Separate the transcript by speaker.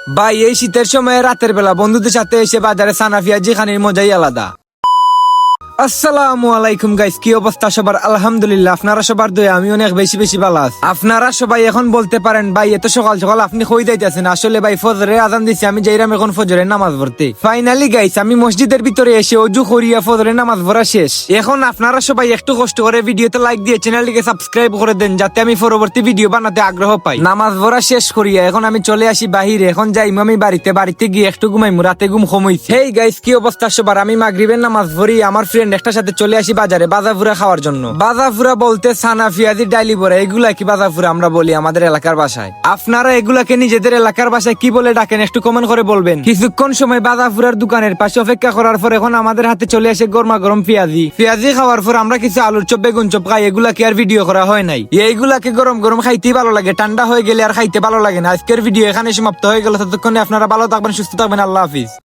Speaker 1: ভাই এই শীতের সময় রাতের বেলা বন্ধুদের সাথে এসে বাজারে সানা পেঁয়াজি খানির মজাই আলাদা। আসসালামু আলাইকুম গাইস, কি অবস্থা সবার? আলহামদুলিল্লাহ, আপনারা সবার দয়া আমি অনেক বেশি বেশি ভালো আছি। আপনারা সবাই এখন বলতে পারেন ভাই এত সকাল সকাল আপনি কই যাইতেছেন? আসলে ভাই ফজরের আজান দিছি, আমি যাইরাম এখন ফজরের নামাজ পড়তে। ফাইনালি গাইস আমি মসজিদের ভিতরে এসে ওযু করিয়া ফজরের নামাজ পড়া শেষ। এখন আপনারা সবাই একটু কষ্ট করে ভিডিওতে লাইক দিয়ে চ্যানেলটিকে সাবস্ক্রাইব করে দেন, যাতে আমি পরবর্তী ভিডিও বানাতে আগ্রহ পাই। নামাজ পড়া শেষ করিয়া এখন আমি চলে আসি বাহিরে। এখন যাই আমি বাড়িতে গিয়ে একটু ঘুমাইমু, রাতে ঘুম কমইছে। হেই গাইস কি অবস্থা সবার? আমি মাগরিবের নামাজ পড়ি আমার ফ্রেন্ড একটার সাথে চলে আসি বাজারে বাজাফুরা খাওয়ার জন্য। বাজাফুরা বলতে সানা পেঁয়াজি ডাইলি বড়া, এগুলা কি বাজাফুরা আমরা বলি আমাদের এলাকার ভাষায়। আপনারা এগুলাকে নিজেদের এলাকার ভাষায় কি বলে ডাকেন একটু কমেন্ট করে বলবেন। কিছুক্ষণ সময় বাজাফুরার দোকানের পাশে অপেক্ষা করার পর এখন আমাদের হাতে চলে আসে গরমা গরম পেঁয়াজি খাওয়ার পর আমরা কিছু আলুর চপ বেগুন চপ খাই, এগুলা কি আর ভিডিও করা হয় নাই। এইগুলাকে গরম গরম খাইতেই ভালো লাগে, ঠান্ডা হয়ে গেলে আর খাইতে ভালো লাগে না। আজকের ভিডিও এখানে সমাপ্ত হয়ে গেল। ততক্ষণে আপনারা ভালো থাকবেন, সুস্থ থাকবেন, আল্লাহ হাফিজ।